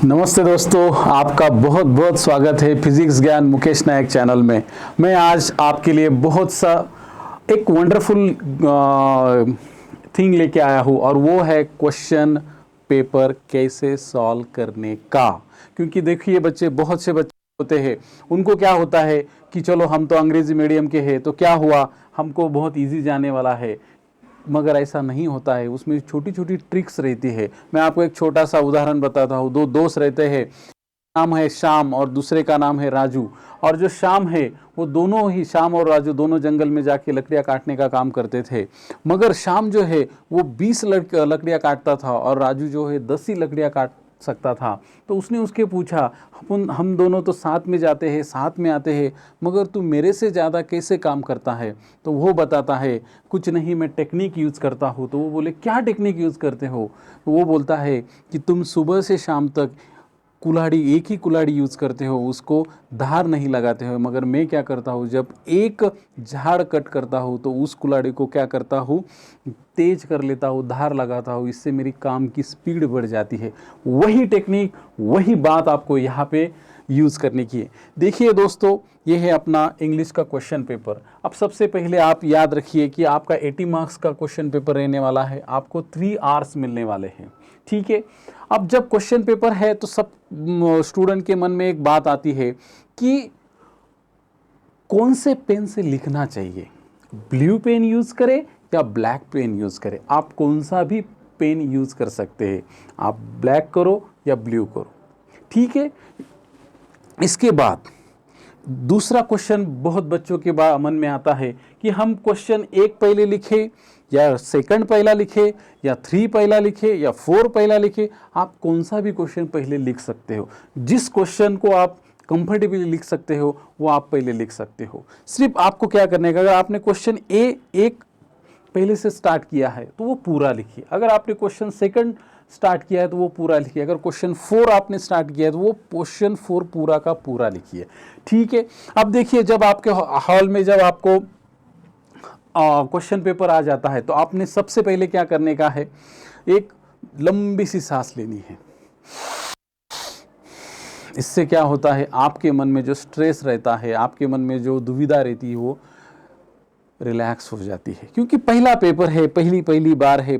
नमस्ते दोस्तों, आपका बहुत बहुत स्वागत है फिजिक्स ज्ञान मुकेश नायक चैनल में। मैं आज आपके लिए बहुत सा एक वंडरफुल थिंग लेके आया हूँ और वो है क्वेश्चन पेपर कैसे सॉल्व करने का। क्योंकि देखिए बच्चे, बहुत से बच्चे होते हैं, उनको क्या होता है कि चलो हम तो अंग्रेजी मीडियम के हैं तो क्या हुआ, हमको बहुत इजी जाने वाला है। मगर ऐसा नहीं होता है, उसमें छोटी छोटी ट्रिक्स रहती है। मैं आपको एक छोटा सा उदाहरण बताता हूँ। दो दोस्त रहते हैं, नाम है श्याम और दूसरे का नाम है राजू। और जो श्याम है वो दोनों ही, श्याम और राजू दोनों जंगल में जाके लकड़ियाँ काटने का काम करते थे। मगर श्याम जो है वो 20 लकड़ियाँ काटता था और राजू जो है 10 ही लकड़ियाँ काट सकता था। तो उसने उसके पूछा, हम दोनों तो साथ में जाते हैं, साथ में आते हैं, मगर तू मेरे से ज़्यादा कैसे काम करता है? तो वो बताता है, कुछ नहीं, मैं टेक्निक यूज़ करता हूँ। तो वो बोले, क्या टेक्निक यूज़ करते हो? तो वो बोलता है कि तुम सुबह से शाम तक कुल्हाड़ी, एक ही कुल्हाड़ी यूज़ करते हो, उसको धार नहीं लगाते हो। मगर मैं क्या करता हूँ, जब एक झाड़ कट करता हूँ तो उस कुल्हाड़ी को क्या करता हूँ, तेज कर लेता हूँ, धार लगाता हूँ। इससे मेरी काम की स्पीड बढ़ जाती है। वही टेक्निक, वही बात आपको यहाँ पे यूज़ करने की है। देखिए दोस्तों, ये है अपना इंग्लिश का क्वेश्चन पेपर। अब सबसे पहले आप याद रखिए कि आपका 80 मार्क्स का क्वेश्चन पेपर रहने वाला है। आपको 3 आवर्स मिलने वाले हैं, ठीक है। अब जब क्वेश्चन पेपर है तो सब स्टूडेंट के मन में एक बात आती है कि कौन से पेन से लिखना चाहिए, ब्लू पेन यूज़ करें या ब्लैक पेन यूज़ करें। आप कौन सा भी पेन यूज़ कर सकते हैं, आप ब्लैक करो या ब्लू करो, ठीक है। इसके बाद दूसरा क्वेश्चन बहुत बच्चों के मन में आता है कि हम क्वेश्चन 1 पहले लिखे या सेकंड पहला लिखे या 3 पहला लिखे या 4 पहला लिखे। आप कौन सा भी क्वेश्चन पहले लिख सकते हो। जिस क्वेश्चन को आप कंफर्टेबली लिख सकते हो वो आप पहले लिख सकते हो। सिर्फ आपको क्या करने का, अगर आपने क्वेश्चन एक पहले से स्टार्ट किया है तो वो पूरा लिखिए। अगर आपने क्वेश्चन सेकंड स्टार्ट किया है तो वो पूरा लिखिए। अगर क्वेश्चन 4 आपने स्टार्ट किया है तो वो क्वेश्चन 4 पूरा का पूरा लिखिए, ठीक है। अब देखिए, जब आपके हॉल में जब आपको क्वेश्चन पेपर आ जाता है तो आपने सबसे पहले क्या करने का है, एक लंबी सी सांस लेनी है। इससे क्या होता है, आपके मन में जो स्ट्रेस रहता है, आपके मन में जो दुविधा रहती है, वो रिलैक्स हो जाती है। क्योंकि पहला पेपर है, पहली बार है।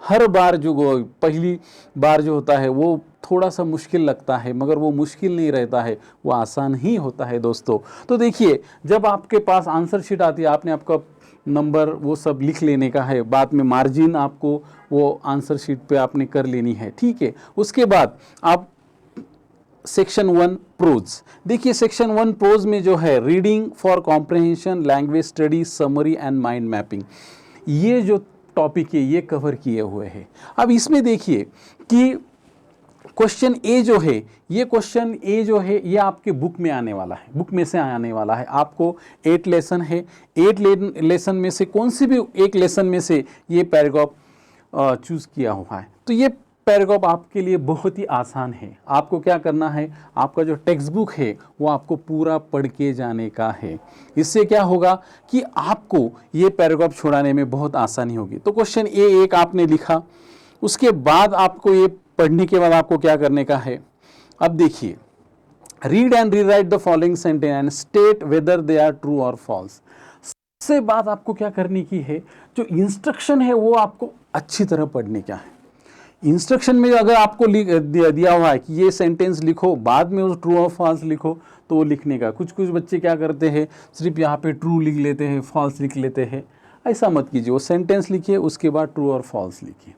हर बार जो पहली बार जो होता है वो थोड़ा सा मुश्किल लगता है, मगर वो मुश्किल नहीं रहता है, वो आसान ही होता है दोस्तों। तो देखिए, जब आपके पास आंसर शीट आती है, आपने आपका नंबर वो सब लिख लेने का है। बाद में मार्जिन आपको वो आंसर शीट पे आपने कर लेनी है, ठीक है। उसके बाद आप सेक्शन 1 प्रोज देखिए। सेक्शन 1 प्रोज में जो है, reading for comprehension, language study, summary and mind mapping, ये जो टॉपिक है ये कवर किए हुए हैं। अब इसमें देखिए कि क्वेश्चन ए जो है, ये आपके बुक में आने वाला है, बुक में से आने वाला है। आपको 8 लेसन है, 8 लेसन में से कौन सी भी एक लेसन में से ये पैराग्राफ चूज किया हुआ है। तो ये पैराग्राफ आपके लिए बहुत ही आसान है। आपको क्या करना है, आपका जो टेक्स्ट बुक है वो आपको पूरा पढ़ के जाने का है। इससे क्या होगा कि आपको ये पैराग्राफ छोड़ाने में बहुत आसानी होगी। तो क्वेश्चन ए एक आपने लिखा, उसके बाद आपको ये पढ़ने के बाद आपको क्या करने का है। अब देखिए, read and rewrite the following sentence and state whether they are true और फॉल्स। सबसे बात आपको क्या करने की है, जो इंस्ट्रक्शन है वो आपको अच्छी तरह पढ़ने का है। इंस्ट्रक्शन में अगर आपको दिया हुआ है कि ये सेंटेंस लिखो, बाद में उस ट्रू और फॉल्स लिखो, तो वो लिखने का। कुछ बच्चे क्या करते हैं, सिर्फ यहाँ पे ट्रू लिख लेते हैं, फॉल्स लिख लेते हैं। ऐसा मत कीजिए, वो सेंटेंस लिखिए, उसके बाद ट्रू और फॉल्स लिखिए,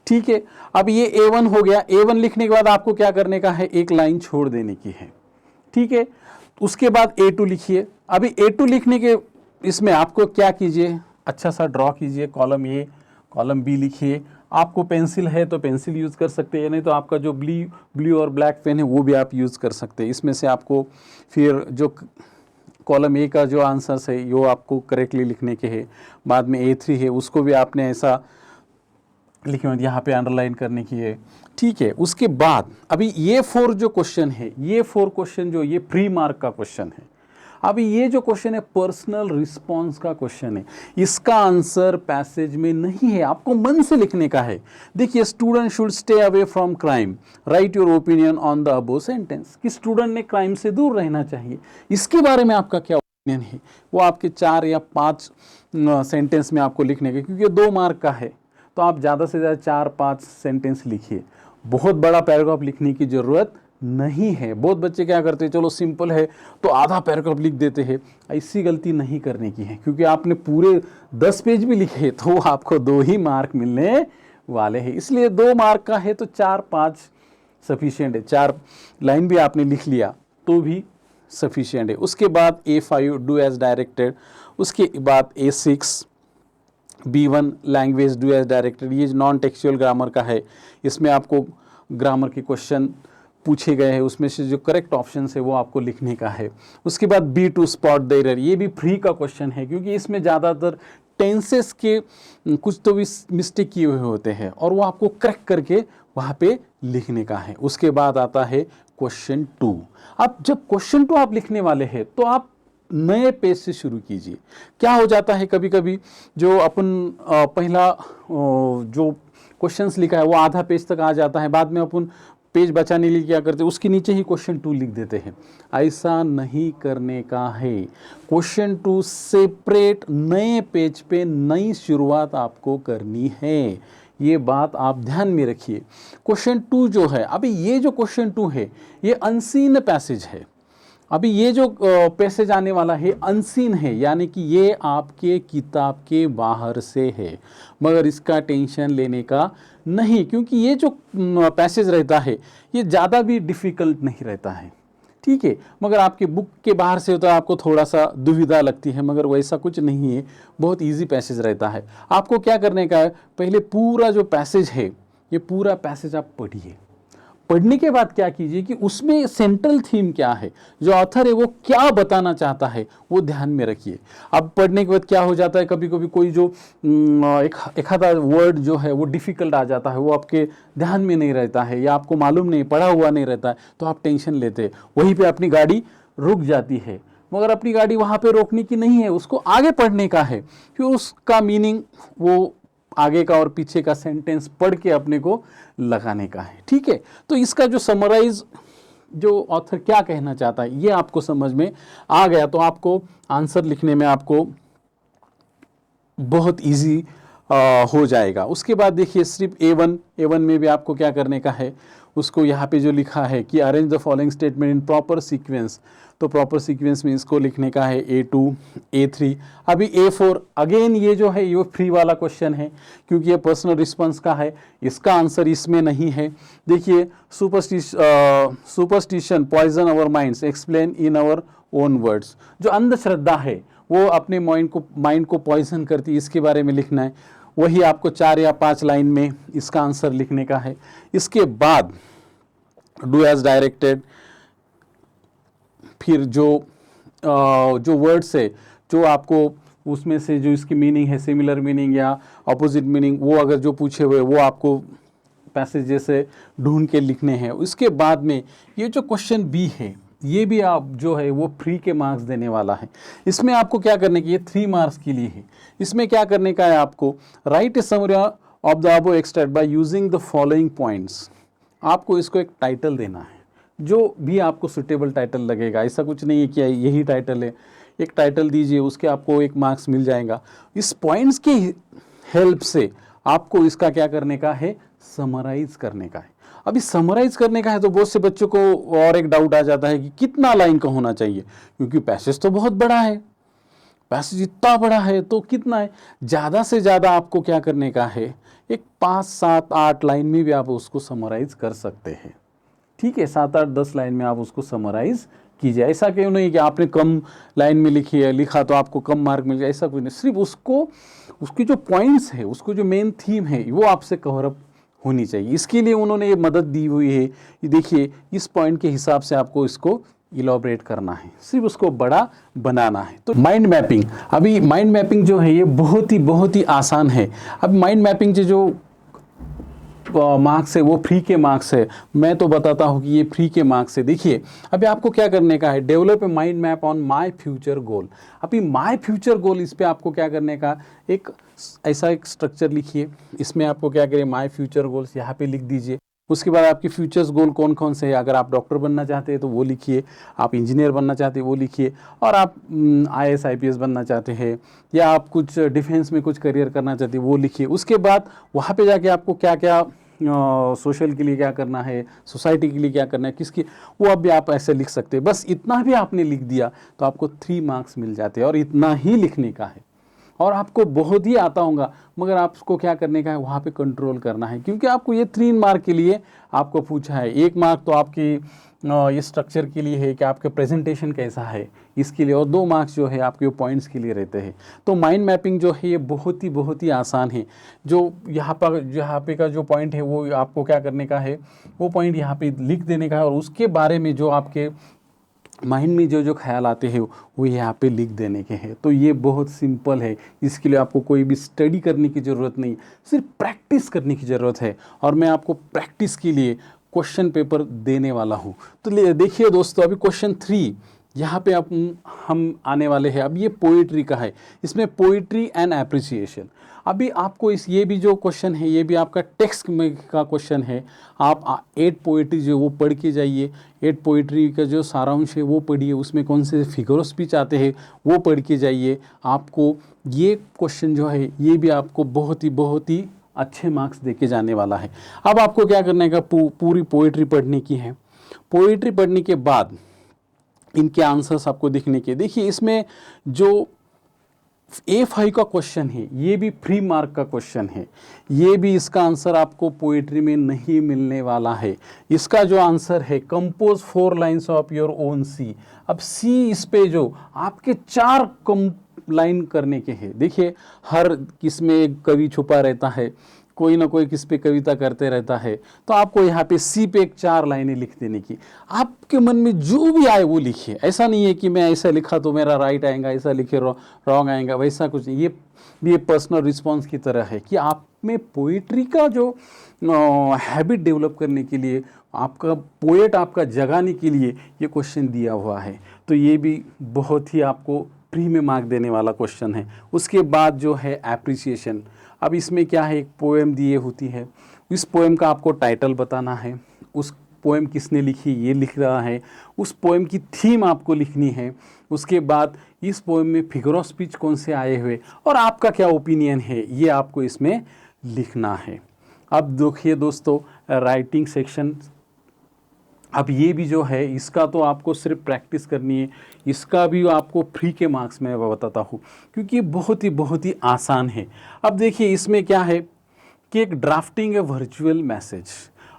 ठीक है। अब ये A1 हो गया। A1 लिखने के बाद आपको क्या करने का है, एक लाइन छोड़ देने की है, ठीक है। उसके बाद A2 लिखिए। अभी A2 लिखने के इसमें आपको क्या कीजिए, अच्छा सा ड्रॉ कीजिए, कॉलम A, कॉलम B लिखिए। आपको पेंसिल है तो पेंसिल यूज़ कर सकते हैं, नहीं तो आपका जो ब्लू और ब्लैक पेन है वो भी आप यूज़ कर सकते हैं। इसमें से आपको फिर जो कॉलम A का जो आंसर्स है वो आपको करेक्टली लिखने के हैं। बाद में A3 है, उसको भी आपने ऐसा लिखे हुए यहाँ पे अंडरलाइन करने की है, ठीक है। उसके बाद अभी ये 4 जो क्वेश्चन है, ये 4 क्वेश्चन जो ये प्री मार्क का क्वेश्चन है। अभी ये जो क्वेश्चन है पर्सनल रिस्पॉन्स का क्वेश्चन है, इसका आंसर पैसेज में नहीं है, आपको मन से लिखने का है। देखिए, student should stay away from crime, right your opinion on the above sentence, कि स्टूडेंट ने क्राइम से दूर रहना चाहिए, इसके बारे में आपका क्या ओपिनियन है, वो आपके 4 या 5 सेंटेंस में आपको लिखने का, क्योंकि 2 मार्क का है तो आप ज़्यादा से ज़्यादा 4-5 सेंटेंस लिखिए, बहुत बड़ा पैराग्राफ लिखने की ज़रूरत नहीं है। बहुत बच्चे क्या करते हैं, चलो सिंपल है तो आधा पैराग्राफ लिख देते हैं, ऐसी गलती नहीं करने की है, क्योंकि आपने पूरे 10 पेज भी लिखे तो आपको 2 ही मार्क मिलने वाले हैं। इसलिए 2 मार्क का है तो 4-5 सफिशिएंट है, 4 लाइन भी आपने लिख लिया तो भी सफिशिएंट है। उसके बाद A5 डू एज डायरेक्टेड, उसके बाद A6 B1 language do as directed, ये नॉन टेक्सचुअल ग्रामर का है, इसमें आपको ग्रामर के क्वेश्चन पूछे गए हैं, उसमें से जो करेक्ट ऑप्शन है वो आपको लिखने का है। उसके बाद B2 स्पॉट द एरर, ये भी फ्री का क्वेश्चन है, क्योंकि इसमें ज़्यादातर टेंसेस के कुछ तो भी मिस्टेक किए हुए होते हैं और वो आपको करेक्ट करके वहाँ पे लिखने का है। उसके बाद आता है क्वेश्चन 2। अब जब क्वेश्चन 2 आप लिखने वाले हैं तो आप नए पेज से शुरू कीजिए। क्या हो जाता है, कभी कभी जो अपन पहला जो क्वेश्चंस लिखा है वो आधा पेज तक आ जाता है, बाद में अपन पेज बचाने के लिए क्या करते हैं, उसके नीचे ही क्वेश्चन 2 लिख देते हैं। ऐसा नहीं करने का है, क्वेश्चन 2 सेपरेट नए पेज पे नई शुरुआत आपको करनी है, ये बात आप ध्यान में रखिए। क्वेश्चन 2 जो है, अभी ये जो क्वेश्चन 2 है ये अनसीन पैसेज है, अभी ये जो पैसेज आने वाला है अनसीन है, यानी कि ये आपके किताब के बाहर से है, मगर इसका टेंशन लेने का नहीं, क्योंकि ये जो पैसेज रहता है ये ज़्यादा भी डिफ़िकल्ट नहीं रहता है, ठीक है। मगर आपके बुक के बाहर से होता है, आपको थोड़ा सा दुविधा लगती है, मगर वैसा कुछ नहीं है, बहुत ईजी पैसेज रहता है। आपको क्या करने का है, पहले पूरा जो पैसेज है ये पूरा पैसेज आप पढ़िए, पढ़ने के बाद क्या कीजिए कि उसमें सेंट्रल थीम क्या है, जो ऑथर है वो क्या बताना चाहता है वो ध्यान में रखिए। अब पढ़ने के बाद क्या हो जाता है, कभी कभी कोई जो एक आधा वर्ड जो है वो डिफ़िकल्ट आ जाता है, वो आपके ध्यान में नहीं रहता है या आपको मालूम नहीं, पढ़ा हुआ नहीं रहता है, तो आप टेंशन लेते हैं, वहीं पे अपनी गाड़ी रुक जाती है। मगर अपनी गाड़ी वहाँ पे रोकने की नहीं है, उसको आगे पढ़ने का है, फिर उसका मीनिंग वो आगे का और पीछे का सेंटेंस पढ़ के अपने को लगाने का है, ठीक है। तो इसका जो समराइज जो ऑथर क्या कहना चाहता है ये आपको समझ में आ गया तो आपको आंसर लिखने में आपको बहुत इजी हो जाएगा। उसके बाद देखिए सिर्फ A1 में भी आपको क्या करने का है, उसको यहाँ पे जो लिखा है कि arrange the following statement in proper sequence, तो प्रॉपर सीक्वेंस में इसको लिखने का है A2 A3। अभी A4 अगेन ये जो है ये फ्री वाला क्वेश्चन है, क्योंकि ये पर्सनल रिस्पॉन्स का है, इसका आंसर इसमें नहीं है। देखिए superstition poison our minds, explain in our own words, जो अंधश्रद्धा है वो अपने माइंड को पॉइजन करती है, इसके बारे में लिखना है, वही आपको 4 या 5 लाइन में इसका आंसर लिखने का है। इसके बाद डू एज डायरेक्टेड, फिर जो वर्ड्स है जो आपको उसमें से जो इसकी मीनिंग है, सिमिलर मीनिंग या अपोजिट मीनिंग, वो अगर जो पूछे हुए वो आपको पैसेज जैसे ढूंढ के लिखने हैं। उसके बाद में ये जो क्वेश्चन बी है ये भी आप जो है वो फ्री के मार्क्स देने वाला है। इसमें आपको क्या करने की, ये 3 मार्क्स के लिए है। इसमें क्या करने का है, आपको right A summary of the above extract by using the following points. आपको इसको एक टाइटल देना है, जो भी आपको सुटेबल टाइटल लगेगा, ऐसा कुछ नहीं है कि यही टाइटल है, एक टाइटल दीजिए, उसके आपको 1 मार्क्स मिल जाएगा। इस पॉइंट्स की हेल्प से आपको इसका क्या करने का है, समराइज करने का है। अभी समराइज करने का है तो बहुत से बच्चों को और एक डाउट आ जाता है कि कितना लाइन का होना चाहिए, क्योंकि पैसेज तो बहुत बड़ा है, पैसेज इतना बड़ा है तो कितना है, ज़्यादा से ज़्यादा आपको क्या करने का है, एक 5, 7, 8 लाइन में भी आप उसको समराइज कर सकते हैं, ठीक है। 7, 8, 10 लाइन में आप उसको समराइज कीजिए। ऐसा क्यों नहीं कि आपने कम लाइन में लिखा तो आपको कम मार्क मिल जाए, ऐसा कुछ नहीं। सिर्फ उसकी जो पॉइंट्स है, उसको जो मेन थीम है वो आपसे कवरअप होनी चाहिए। इसके लिए उन्होंने ये मदद दी हुई है कि देखिए इस पॉइंट के हिसाब से आपको इसको इलॉबरेट करना है, सिर्फ उसको बड़ा बनाना है। तो माइंड मैपिंग, अभी माइंड मैपिंग जो है ये बहुत ही आसान है। अब माइंड मैपिंग जो मार्क्स है वो फ्री के मार्क्स है। मैं तो बताता हूँ कि ये फ्री के मार्क्स है। देखिए अभी आपको क्या करने का है, develop a mind map on my future goal. अभी माय फ्यूचर गोल, इस पे आपको क्या करने का, एक ऐसा एक स्ट्रक्चर लिखिए। इसमें आपको क्या करें, माय फ्यूचर गोल्स यहाँ पे लिख दीजिए। उसके बाद आपके फ्यूचर्स गोल कौन कौन से हैं, अगर आप डॉक्टर बनना चाहते हैं तो वो लिखिए, आप इंजीनियर बनना चाहते हैं वो लिखिए, और आप IAS IPS बनना चाहते हैं, या आप कुछ डिफेंस में कुछ करियर करना चाहते हैं वो लिखिए। उसके बाद वहाँ पे जाके आपको क्या क्या सोशल के लिए क्या करना है, सोसाइटी के लिए क्या करना है, किसकी, वो अब भी आप ऐसे लिख सकते हैं। बस इतना भी आपने लिख दिया तो आपको 3 मार्क्स मिल जाते हैं, और इतना ही लिखने का है। और आपको बहुत ही आता होगा, मगर आपको क्या करने का है, वहाँ पे कंट्रोल करना है, क्योंकि आपको ये 3 मार्क के लिए आपको पूछा है। 1 मार्क तो आपकी ये स्ट्रक्चर के लिए है कि आपका प्रेजेंटेशन कैसा है इसके लिए, और 2 मार्क्स जो है आपके पॉइंट्स के लिए रहते हैं। तो माइंड मैपिंग जो है ये बहुत ही आसान है। जो यहाँ पे का जो पॉइंट है वो आपको क्या करने का है, वो पॉइंट यहाँ पे लिख देने का है, और उसके बारे में जो आपके माइंड में जो जो ख्याल आते हैं वो यहाँ पे लिख देने के हैं। तो ये बहुत सिंपल है, इसके लिए आपको कोई भी स्टडी करने की ज़रूरत नहीं, सिर्फ प्रैक्टिस करने की ज़रूरत है। और मैं आपको प्रैक्टिस के लिए क्वेश्चन पेपर देने वाला हूँ। तो देखिए दोस्तों, अभी क्वेश्चन 3 यहाँ पे आप हम आने वाले हैं। अब ये पोइट्री का है, इसमें पोइट्री एंड एप्रिसिएशन। अभी आपको ये भी जो क्वेश्चन है ये भी आपका टेक्स्ट में का क्वेश्चन है। आप 8 पोइट्री जो वो पढ़ के जाइए, 8 पोइट्री का जो सारांश है वो पढ़िए, उसमें कौन से फिगर ऑफ स्पीच आते हैं वो पढ़ के जाइए। आपको ये क्वेश्चन जो है ये भी आपको बहुत ही अच्छे मार्क्स दे के जाने वाला है। अब आपको क्या करने का, पूरी पोइट्री पढ़ने की है। पोइट्री पढ़ने के बाद इनके आंसर्स आपको दिखने के, देखिए इसमें जो A5 का क्वेश्चन है ये भी फ्री मार्क का क्वेश्चन है। ये भी इसका आंसर आपको पोइट्री में नहीं मिलने वाला है। इसका जो आंसर है, compose 4 lines of your own see. अब सी इस पे जो आपके 4 लाइन करने के हैं। देखिए हर किसमें एक कवि छुपा रहता है, कोई ना कोई किस पे कविता करते रहता है। तो आपको यहाँ पे सी पे एक 4 लाइनें लिख देने की। आपके मन में जो भी आए वो लिखिए। ऐसा नहीं है कि मैं ऐसा लिखा तो मेरा राइट आएगा, ऐसा लिखे रॉन्ग आएगा, वैसा कुछ नहीं। ये पर्सनल रिस्पॉन्स की तरह है कि आप में पोइट्री का जो हैबिट डेवलप करने के लिए, आपका पोएट आपका जगाने के लिए ये क्वेश्चन दिया हुआ है। तो ये भी बहुत ही आपको फ्री में मार्क देने वाला क्वेश्चन है। उसके बाद जो है एप्रिसिएशन। अब इसमें क्या है, एक पोएम दिए होती है, इस पोएम का आपको टाइटल बताना है, उस पोएम किसने लिखी ये लिख रहा है, उस पोएम की थीम आपको लिखनी है। उसके बाद इस पोएम में फिगर ऑफ स्पीच कौन से आए हुए और आपका क्या ओपिनियन है ये आपको इसमें लिखना है। अब देखिए दोस्तों, राइटिंग सेक्शन, अब ये भी जो है इसका तो आपको सिर्फ प्रैक्टिस करनी है। इसका भी आपको फ्री के मार्क्स में बताता हूँ, क्योंकि बहुत ही आसान है। अब देखिए इसमें क्या है कि एक ड्राफ्टिंग ए वर्चुअल मैसेज।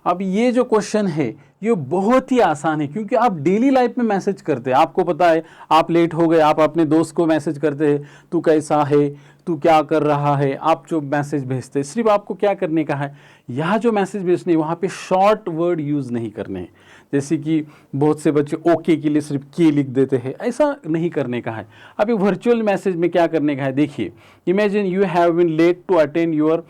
अब ये जो क्वेश्चन है ये बहुत ही आसान है, क्योंकि आप डेली लाइफ में मैसेज करते हैं। आपको पता है आप लेट हो गए, आप अपने दोस्त को मैसेज करते हैं, तू कैसा है, तू क्या कर रहा है, आप जो मैसेज भेजते हैं। सिर्फ आपको क्या करने का है, यहाँ जो मैसेज भेजने वहाँ पे शॉर्ट वर्ड यूज़ नहीं करने हैं। जैसे कि बहुत से बच्चे ओके के लिए सिर्फ के लिख देते हैं, ऐसा नहीं करने का है। अब वर्चुअल मैसेज में क्या करने का है, देखिए, imagine you have been late to attend your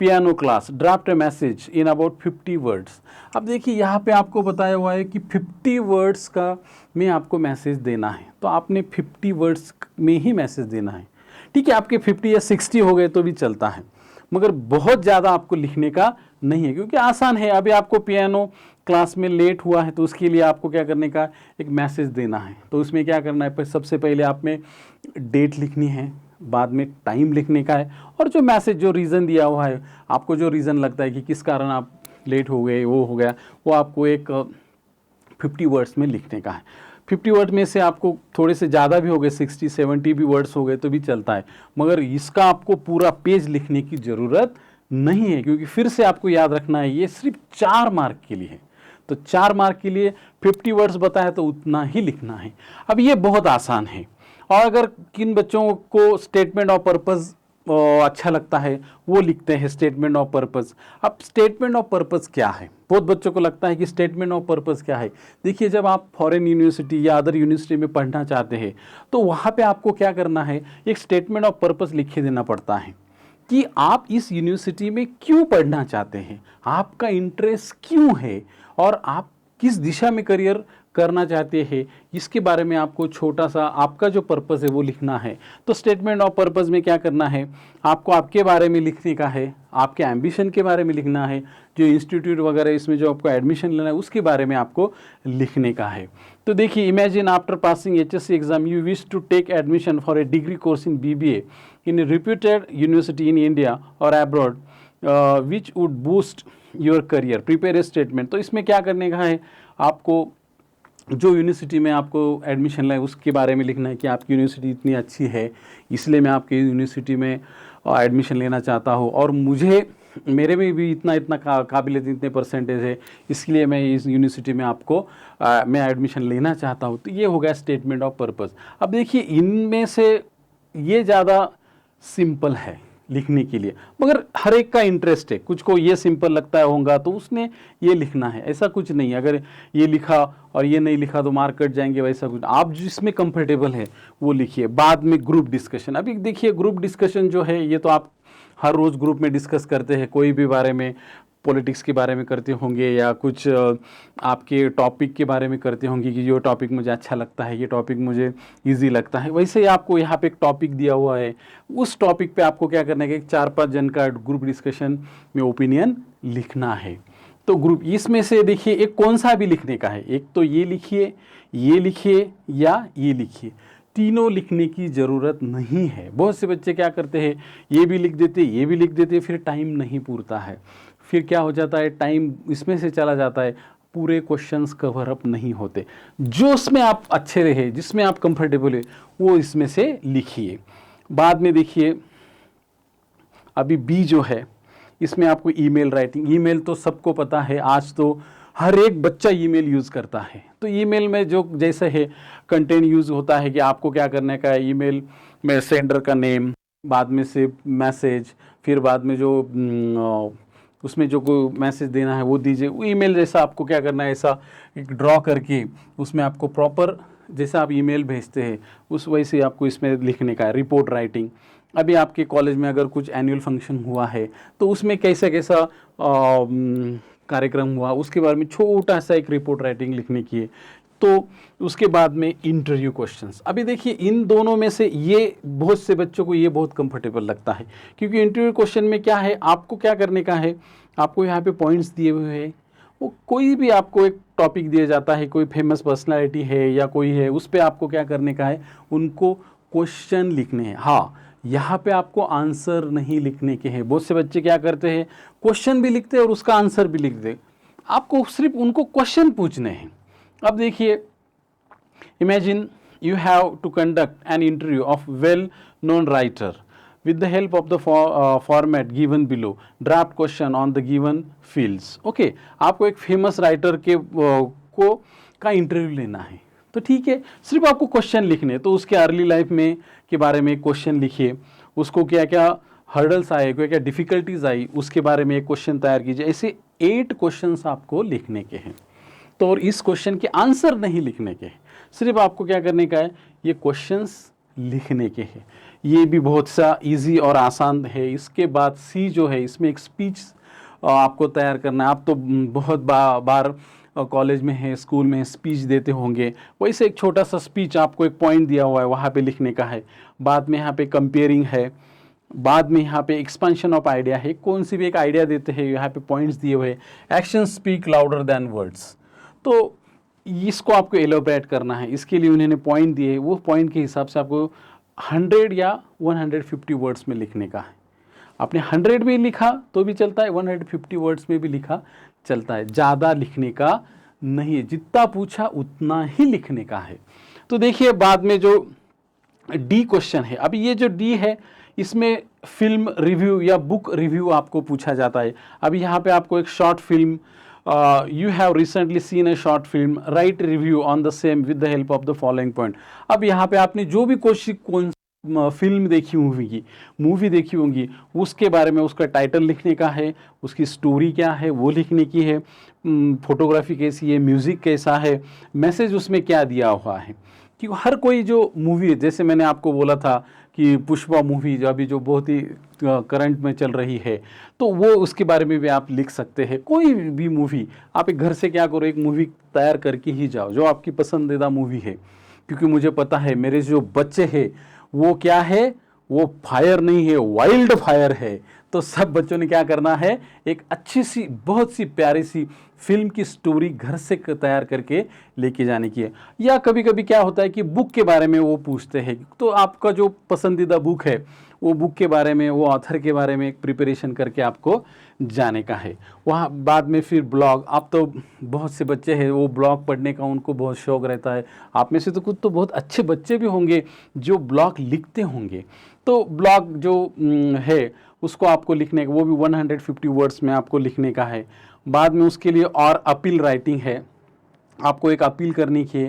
piano class, draft a message in about 50 words. अब देखिए यहाँ पे आपको बताया हुआ है कि 50 वर्ड्स का में आपको मैसेज देना है, तो आपने 50 वर्ड्स में ही मैसेज देना है। ठीक है, आपके 50 या 60 हो गए तो भी चलता है, मगर बहुत ज़्यादा आपको लिखने का नहीं है, क्योंकि आसान है। अभी आपको पियानो क्लास में लेट हुआ है तो उसके लिए आपको क्या करने का, एक मैसेज देना है। तो उसमें क्या करना है, सबसे पहले आप में डेट लिखनी है, बाद में टाइम लिखने का है, और जो मैसेज जो रीज़न दिया हुआ है, आपको जो रीज़न लगता है कि किस कारण आप लेट हो गए, वो हो गया, वो आपको एक 50 वर्ड्स में लिखने का है। 50 वर्ड में से आपको थोड़े से ज़्यादा भी हो गए, 60-70 भी वर्ड्स हो गए तो भी चलता है, मगर इसका आपको पूरा पेज लिखने की ज़रूरत नहीं है, क्योंकि फिर से आपको याद रखना है ये सिर्फ 4 मार्क के लिए है। तो 4 मार्क के लिए 50 वर्ड्स बताया तो उतना ही लिखना है। अब ये बहुत आसान है। और अगर किन बच्चों को स्टेटमेंट ऑफ पर्पज़ अच्छा लगता है वो लिखते हैं स्टेटमेंट ऑफ पर्पज़। अब स्टेटमेंट ऑफ पर्पज़ क्या है, बहुत बच्चों को लगता है कि स्टेटमेंट ऑफ पर्पज़ क्या है। देखिए, जब आप फॉरेन यूनिवर्सिटी या अदर यूनिवर्सिटी में पढ़ना चाहते हैं तो वहाँ पे आपको क्या करना है, एक स्टेटमेंट ऑफ पर्पज़ लिख के देना पड़ता है कि आप इस यूनिवर्सिटी में क्यों पढ़ना चाहते हैं, आपका इंटरेस्ट क्यों है और आप किस दिशा में करियर करना चाहते हैं, इसके बारे में आपको छोटा सा आपका जो पर्पज़ है वो लिखना है। तो स्टेटमेंट ऑफ पर्पज़ में क्या करना है, आपको आपके बारे में लिखने का है, आपके एम्बिशन के बारे में लिखना है, जो इंस्टीट्यूट वगैरह इसमें जो आपको एडमिशन लेना है उसके बारे में आपको लिखने का है। तो देखिए, imagine after passing HSC exam you wish to take admission for a degree course in BBA in a reputed university in India और abroad which would boost your career, prepare a statement. तो इसमें क्या करने का है, आपको जो university में आपको एडमिशन लें उसके बारे में लिखना है कि आपकी यूनिवर्सिटी इतनी अच्छी है, इसलिए मैं आपकी यूनिवर्सिटी में एडमिशन लेना चाहता हूँ और मुझे मेरे में भी इतना काबिलियत, इतने परसेंटेज है, इसलिए मैं इस यूनिवर्सिटी में आपको मैं एडमिशन लेना चाहता हूँ। तो ये हो गया स्टेटमेंट ऑफ पर्पज़। अब देखिए, इनमें से ये ज़्यादा सिंपल है लिखने के लिए, मगर हर एक का इंटरेस्ट है, कुछ को ये सिंपल लगता है होगा तो उसने ये लिखना है, ऐसा कुछ नहीं। अगर ये लिखा और ये नहीं लिखा तो मार्क कट जाएंगे, वैसा कुछ। आप जिसमें कंफर्टेबल है वो लिखिए। बाद में ग्रुप डिस्कशन, अभी देखिए ग्रुप डिस्कशन जो है ये तो आप हर रोज़ ग्रुप में डिस्कस करते हैं, कोई भी बारे में, पॉलिटिक्स के बारे में करते होंगे या कुछ आपके टॉपिक के बारे में करते होंगे कि जो टॉपिक मुझे अच्छा लगता है, ये टॉपिक मुझे इजी लगता है। वैसे ही आपको यहाँ पे एक टॉपिक दिया हुआ है, उस टॉपिक पे आपको क्या करना है कि 4-5 जन का ग्रुप डिस्कशन में ओपिनियन लिखना है। तो ग्रुप, इसमें से देखिए एक कौन सा भी लिखने का है, एक तो ये लिखिए, ये लिखिए या ये लिखिए, तीनों लिखने की ज़रूरत नहीं है। बहुत से बच्चे क्या करते हैं, ये भी लिख देते, ये भी लिख देते, फिर टाइम नहीं पूरता है, फिर क्या हो जाता है, टाइम इसमें से चला जाता है, पूरे क्वेश्चंस कवर अप नहीं होते। जो उसमें आप अच्छे रहे, जिसमें आप कंफर्टेबल है, वो इसमें से लिखिए। बाद में देखिए, अभी बी जो है, इसमें आपको ईमेल राइटिंग। ईमेल तो सबको पता है, आज तो हर एक बच्चा ईमेल यूज़ करता है। तो ईमेल में जो जैसे है कंटेंट यूज़ होता है कि आपको क्या करने का है, ईमेल में सेंडर का नेम, बाद में से मैसेज, फिर बाद में जो उसमें जो कोई मैसेज देना है वो दीजिए। वो ईमेल जैसा आपको क्या करना है, ऐसा एक ड्रॉ करके उसमें आपको प्रॉपर जैसा आप ईमेल भेजते हैं उस वैसे ही आपको इसमें लिखने का है। रिपोर्ट राइटिंग, अभी आपके कॉलेज में अगर कुछ एनुअल फंक्शन हुआ है तो उसमें कैसा कैसा कार्यक्रम हुआ उसके बारे में छोटा सा एक रिपोर्ट राइटिंग लिखने की है। तो उसके बाद में इंटरव्यू क्वेश्चंस। अभी देखिए, इन दोनों में से ये बहुत से बच्चों को ये बहुत कंफर्टेबल लगता है, क्योंकि इंटरव्यू क्वेश्चन में क्या है, आपको क्या करने का है, आपको यहाँ पे पॉइंट्स दिए हुए हैं, वो कोई भी आपको एक टॉपिक दिया जाता है, कोई फेमस पर्सनालिटी है या कोई है, उस पर आपको क्या करने का है, उनको क्वेश्चन लिखने हैं। हाँ, यहाँ पे आपको आंसर नहीं लिखने के हैं। बहुत से बच्चे क्या करते हैं, क्वेश्चन भी लिखते हैं और उसका आंसर भी लिखते हैं। आपको सिर्फ उनको क्वेश्चन पूछने हैं। अब देखिए, imagine you have to conduct an interview of well known writer with the help of the format given below, draft question on the given fields। Okay, आपको एक फेमस राइटर के का इंटरव्यू लेना है, तो ठीक है, सिर्फ आपको क्वेश्चन लिखने। तो उसके अर्ली लाइफ में के बारे में क्वेश्चन लिखिए, उसको क्या क्या हर्डल्स आए, क्या क्या डिफ़िकल्टीज आई, उसके बारे में एक क्वेश्चन तैयार कीजिए। ऐसे 8 क्वेश्चंस आपको लिखने के हैं। तो और इस क्वेश्चन के आंसर नहीं लिखने के हैं, सिर्फ आपको क्या करने का है, ये क्वेश्चंस लिखने के हैं। ये भी बहुत सा इजी और आसान है। इसके बाद सी जो है, इसमें एक स्पीच आपको तैयार करना है। आप तो बहुत बार कॉलेज में है, स्कूल में स्पीच देते होंगे, वैसे एक छोटा सा स्पीच आपको एक पॉइंट दिया हुआ है वहाँ पे लिखने का है। बाद में यहाँ पे कंपेयरिंग है, बाद में यहाँ पे एक्सपेंशन ऑफ आइडिया है, कौन सी भी एक आइडिया देते हैं, यहाँ पे पॉइंट्स दिए हुए हैं। Action speak louder than words, तो इसको आपको एलोबरेट करना है। इसके लिए उन्होंने पॉइंट दिए, वो पॉइंट के हिसाब से आपको 100 या 150 वर्ड्स में लिखने का है। आपने 100 में लिखा तो भी चलता है, 150 वर्ड्स में भी लिखा चलता है। ज़्यादा लिखने का नहीं है, जितना पूछा उतना ही लिखने का है। तो देखिए, बाद में जो डी क्वेश्चन है, अभी ये जो डी है, इसमें फिल्म रिव्यू या बुक रिव्यू आपको पूछा जाता है। अभी यहाँ पे आपको एक short film, you have recently seen a short film, write review on the same with the help of the following point। अब यहाँ पे आपने जो भी कौन फिल्म देखी, मूवी देखी होंगी, उसके बारे में उसका टाइटल लिखने का है, उसकी स्टोरी क्या है वो लिखने की है, फोटोग्राफी कैसी है, म्यूज़िक कैसा है, मैसेज उसमें क्या दिया हुआ है। कि हर कोई जो मूवी है, जैसे मैंने आपको बोला था कि पुष्पा मूवी जो अभी जो बहुत ही करंट में चल रही है, तो वो उसके बारे में भी आप लिख सकते हैं। कोई भी मूवी आप एक घर से क्या करो, एक मूवी तैयार करके ही जाओ जो आपकी पसंदीदा मूवी है, क्योंकि मुझे पता है मेरे जो बच्चे हैं वो क्या है, वो फायर नहीं है, वाइल्ड फायर है। तो सब बच्चों ने क्या करना है, एक अच्छी सी बहुत सी प्यारी सी फिल्म की स्टोरी घर से तैयार करके लेके जाने की है। या कभी कभी क्या होता है कि बुक के बारे में वो पूछते हैं, तो आपका जो पसंदीदा बुक है वो बुक के बारे में, वो ऑथर के बारे में एक प्रिपरेशन करके आपको जाने का है। वहाँ बाद में फिर ब्लॉग, आप तो बहुत से बच्चे हैं वो ब्लॉग पढ़ने का उनको बहुत शौक़ रहता है। आप में से तो कुछ तो बहुत अच्छे बच्चे भी होंगे जो ब्लॉग लिखते होंगे। तो ब्लॉग जो है उसको आपको लिखने का, वो भी 150 वर्ड्स में आपको लिखने का है। बाद में उसके लिए और अपील राइटिंग है, आपको एक अपील करनी है,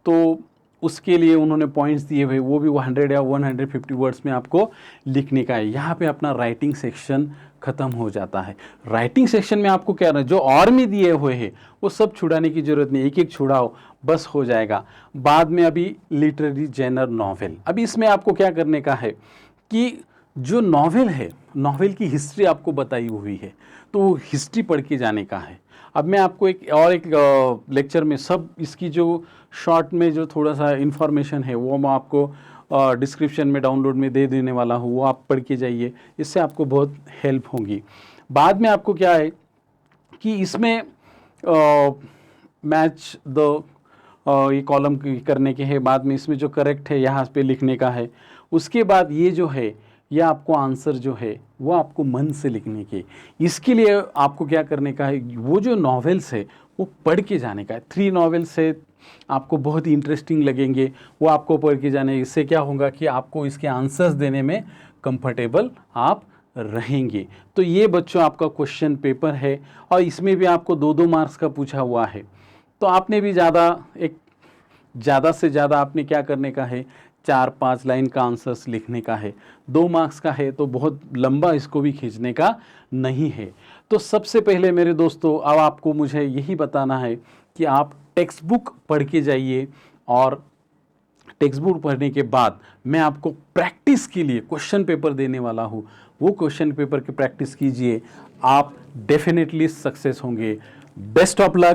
तो उसके लिए उन्होंने पॉइंट्स दिए हुए, वो भी 100 या 150 वर्ड्स में आपको लिखने का है। यहाँ पे अपना राइटिंग सेक्शन ख़त्म हो जाता है। राइटिंग सेक्शन में आपको क्या, जो और में दिए हुए हैं वो सब छुड़ाने की ज़रूरत नहीं, एक एक छुड़ाओ बस हो जाएगा। बाद में अभी लिटरेरी जेनर नॉवेल, अभी इसमें आपको क्या करने का है कि जो नॉवेल है, नॉवेल की हिस्ट्री आपको बताई हुई है, तो वो हिस्ट्री पढ़ के जाने का है। अब मैं आपको एक लेक्चर में सब इसकी जो शॉर्ट में जो थोड़ा सा इन्फॉर्मेशन है वो मैं आपको डिस्क्रिप्शन में डाउनलोड में दे देने वाला हूँ, वो आप पढ़ के जाइए, इससे आपको बहुत हेल्प होगी। बाद में आपको क्या है कि इसमें मैच द ये कॉलम करने के हैं, बाद में इसमें जो करेक्ट है यहाँ पे लिखने का है। उसके बाद ये जो है, ये आपको आंसर जो है वो आपको मन से लिखने के, इसके लिए आपको क्या करने का है, वो जो नॉवेल्स है वो पढ़ के जाने का है। 3 नॉवेल्स है, आपको बहुत ही इंटरेस्टिंग लगेंगे, वो आपको पढ़ के जाने। इससे क्या होगा कि आपको इसके आंसर्स देने में कंफर्टेबल आप रहेंगे। तो ये बच्चों आपका क्वेश्चन पेपर है, और इसमें भी आपको 2-2 मार्क्स का पूछा हुआ है। तो आपने भी ज़्यादा से ज़्यादा आपने क्या करने का है, 4-5 लाइन का आंसर्स लिखने का है। 2 मार्क्स का है तो बहुत लंबा इसको भी खींचने का नहीं है। तो सबसे पहले मेरे दोस्तों, अब आपको मुझे यही बताना है कि आप टेक्स्ट बुक पढ़ के जाइए, और टेक्स्ट बुक पढ़ने के बाद मैं आपको प्रैक्टिस के लिए क्वेश्चन पेपर देने वाला हूँ। वो क्वेश्चन पेपर की प्रैक्टिस कीजिए, आप डेफिनेटली सक्सेस होंगे। Best of luck.